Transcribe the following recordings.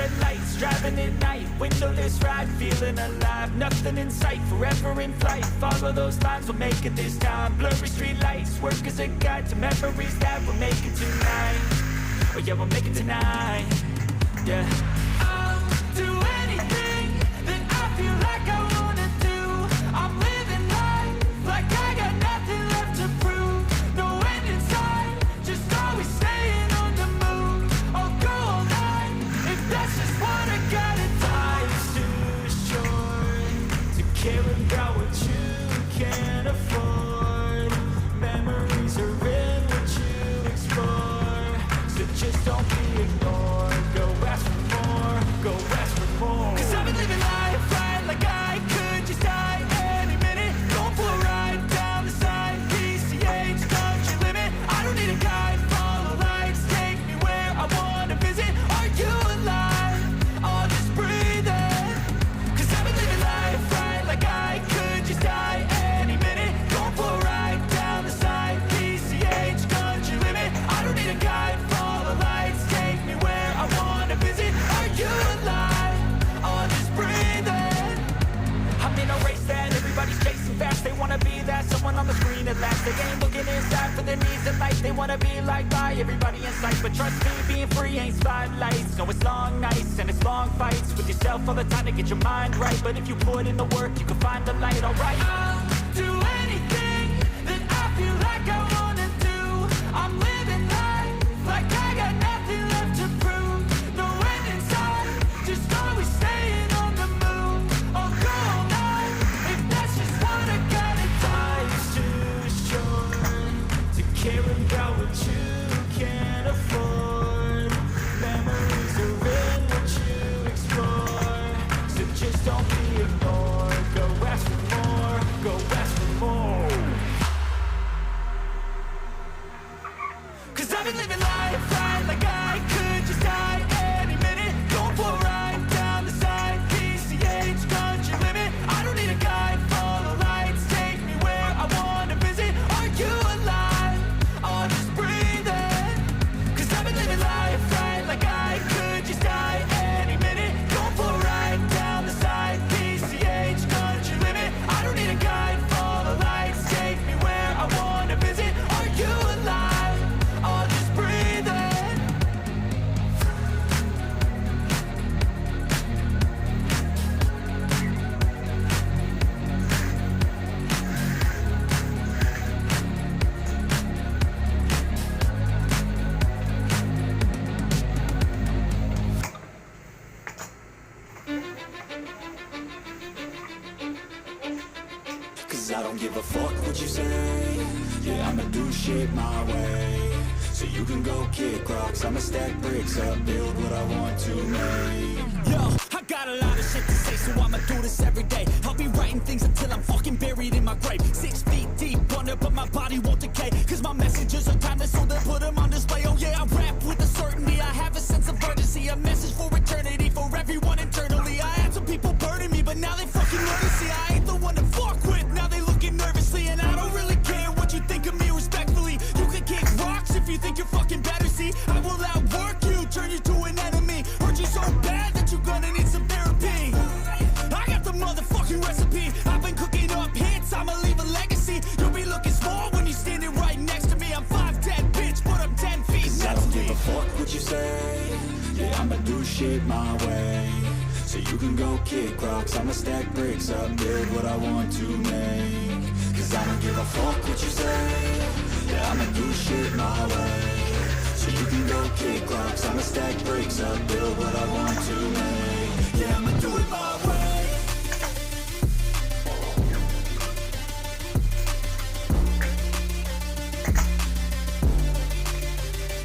red lights, driving at night, windowless ride, feeling alive. Nothing in sight, forever in flight. Follow those lines, we'll make it this time. Blurry street lights, work as a guide to memories that we're making tonight. Oh yeah, we'll make it tonight. Yeah. I'll do anything that I feel like I wanna do. I'm living life like I got nothing left to prove. No end in sight, just always staying on the move. I'll go all night if that's just what I gotta do. Life's too short to care about what you can't afford. Memories are in what you explore, so just don't be ignored. Go ask for more, go ask for more. 'Cause I've been living life right like I could just die any minute. Going for a ride down the side, PCH, country limit. I don't need a guide, follow lights, take me where I wanna visit. Are you alive? I'll just breathe in. 'Cause I've been living life right like I could just die any minute. Going for a ride down the side, PCH, country limit. I don't need a guide, follow lights, take me where I wanna visit. Are you alive? I'll just breathe in. I'm in a race that everybody's chasing fast. They wanna be that someone on the screen at last. They ain't looking inside for their needs in life. They wanna be liked by everybody in sight. But trust me, being free ain't spotlights. No, it's long nights and it's long fights with yourself all the time to get your mind right. But if you put in the work, you can find the light, alright? I'll do anything that I feel like I wanna do. I'm living life like I got nothing left to prove. No end in sight, just always staying on the move. I'll go all night if that's just what I gotta do. Life's too short to care about what you can't afford. Memories are in what you explore, so just don't be ignored. Go ask for more, go ask for more. 'Cause I've been living life right like I could just die any minute. Going for a ride down the side, PCH, country limit. I don't need a guide, follow lights, take me where I wanna visit. Are you alive? I'll just breathe in. 'Cause I've been living life right like I could just die any minute. Going for a ride down the side, PCH, country limit. I don't need a guide, follow lights, take me where I wanna visit. Are you alive? I'll just breathe in. Cause I don't give a fuck what you say. Yeah, I'ma do shit my way. So you can go kick rocks, I'ma stack bricks up, build what I want to make. Yo, I got a lot of shit to say, so I'ma do this every day. I'll be writing things until I'm fucking buried in my grave. 6 feet deep under, but my body won't decay. Cause my messages are timeless, so they'll put them on display. Oh yeah, I rap with a certainty, I have a sense of urgency. A message for eternity, for everyone internally. I had some people burning me, but now they fucking learn to see I ain't the one to fuck with. Now they looking nervously, and I don't really care what you think of me respectfully. You can kick rocks if you think you're fucking better, see. I will outwork you, turn you to an enemy. Hurt you so bad that you're gonna need some therapy. I got the motherfucking recipe. I've been cooking up hits, I'ma leave a legacy. You'll be looking small when you're standing right next to me. I'm 5'10", bitch, but I'm 10 feet. 'Cause I don't give a fuck what you say. Yeah, I'ma do shit my way. So you can go kick rocks, I'ma stack bricks up, build what I want to make. 'Cause I don't give a fuck what you say. Yeah, I'ma do shit my way. So you can go kick rocks, I'ma stack bricks up, build what I want to make. Yeah, I'ma do it my way.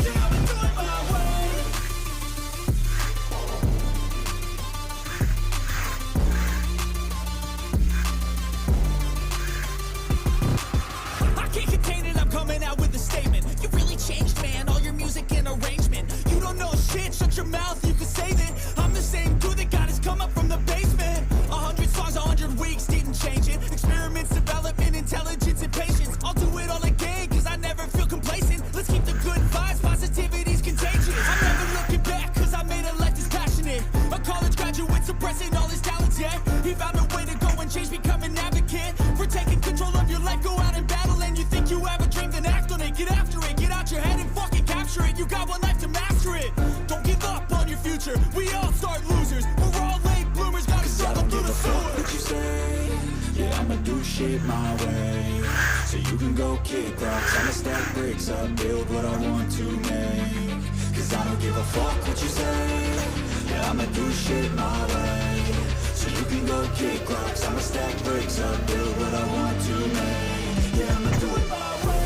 Yeah, I'ma do it my way. I can't contain it, I'm coming out with a statement. You really changed, man, all your music and arrangement. You don't know shit, shut your mouth, you can save it. I'm the same dude that got his come up from the basement. 100 songs, 100 weeks, didn't change it. Experiments, development, intelligence, and patience. I'll do it all again, cause I never feel complacent. Let's keep the good vibes, positivity's contagious. I'm never looking back, cause I made a life that's passionate. shit my way. So you can go kick rocks, I'ma stack bricks up, build what I want to make. Cause I don't give a fuck what you say, yeah, I'ma do shit my way. So you can go kick rocks, I'ma stack bricks up, build what I want to make. Yeah, I'ma do it my way.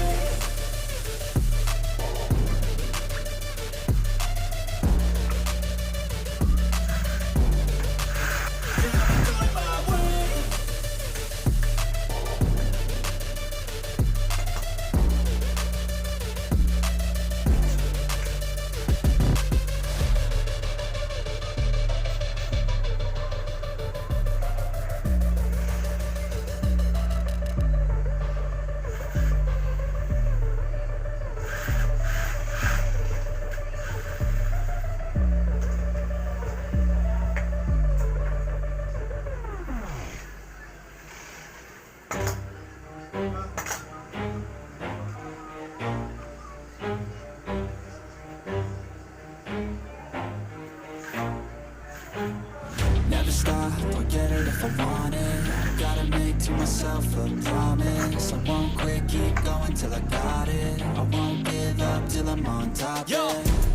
Never stop, I'll get it if I want it. Gotta make to myself a promise. I won't quit, keep going till I got it. I won't give up till I'm on top. Yo,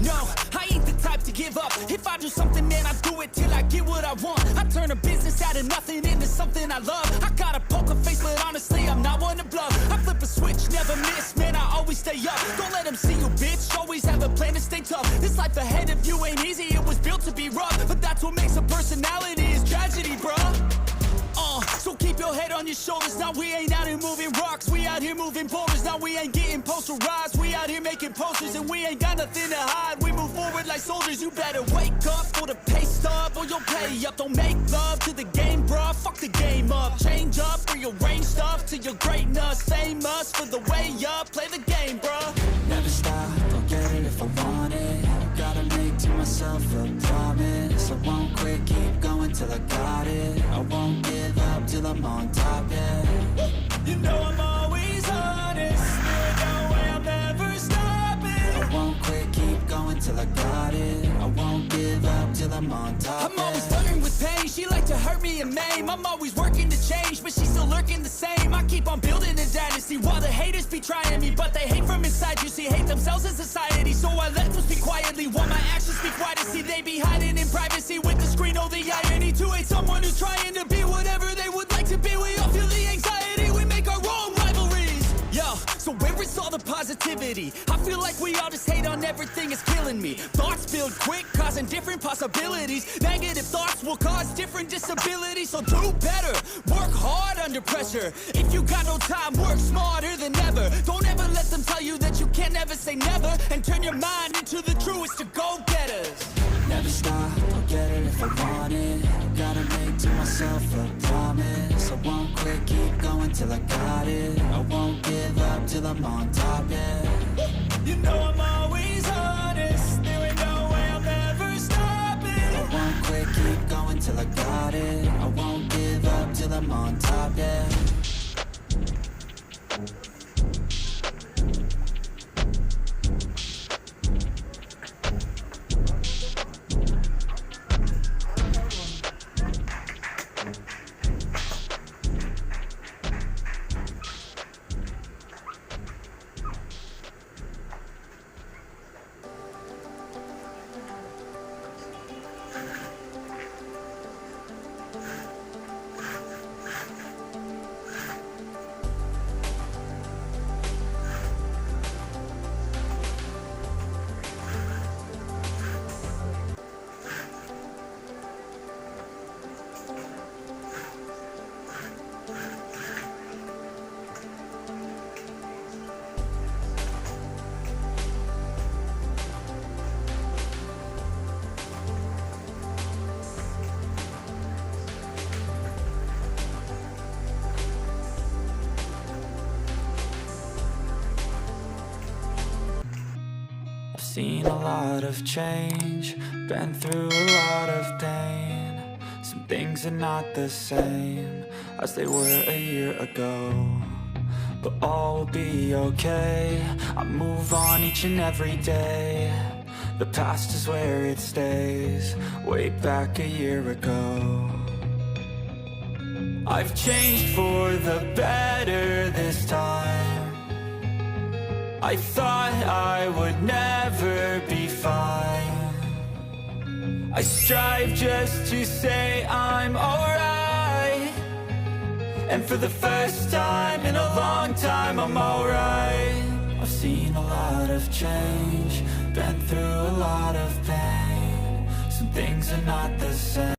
no, I ain't the type to give up. If I do something, man, I do it till I get what I want. I turn a business out of nothing into something I love. I got a poker face, but honestly, I'm not one to bluff. I flip a switch, never miss, man, I always stay up. Don't let them see you, bitch, always have a plan to stay tough. This life ahead of you ain't easy, it was built to be rough. But that's what makes a personality, is tragedy, bruh. So keep your head on your shoulders. Now we ain't out here moving rocks, we out here moving boulders. Now we ain't getting posterized, we out here making posters. And we ain't got nothing to hide, we move forward like soldiers. You better wake up for the pay stub, or you'll pay up. Don't make love to the game, bruh, fuck the game up. Change up, rearrange stuff to your greatness. Famous for the way up, play the game, bruh. Never stop, I'll get it if I want it. Gotta make to myself a promise. I won't quit, keep going till I got it. I won't give up till I'm on top, yeah. You know I'm always honest, there ain't no way I'm ever stopping. I won't quit, keep going till I got it. I won't give up till I'm on top, I'm always flirting with pain, she like to hurt me and maim. I'm always working to change, but she's still lurking the same. I keep on building a dynasty while the haters be trying me. But they hate from inside, you see, hate themselves in society. So I let them speak quietly while my actions speak quietly. See, they be hiding in privacy with the screen, oh the irony. To hate someone who's trying to be whatever they would like to be. We all feel the anxiety, we make our own rivalries. Yo, so where is all the positivity? I feel like we all just hate on everything, it's killing me. Thoughts build quick, causing different possibilities. Negative thoughts will cause different disabilities. So do better, work hard under pressure. If you got no time, work smarter than ever. Don't ever let them tell you that you can't never say never. And turn your mind into the truest of go-getters. Never stop, I'll get it if I want it. Gotta make to myself a promise. I won't quit, keep going till I got it. I won't give up till I'm on top, yeah. You know I'm always honest, there ain't no way I'm ever stopping. I won't quit, keep going till I got it. I won't give up till I'm on top, yeah. Seen a lot of change, been through a lot of pain. Some things are not the same as they were a year ago, but all will be okay. I move on each and every day. The past is where it stays, way back a year ago. I've changed for the better this time. I thought I would never be fine. I strive just to say I'm alright, and for the first time in a long time I'm alright. I've seen a lot of change, been through a lot of pain. Some things are not the same.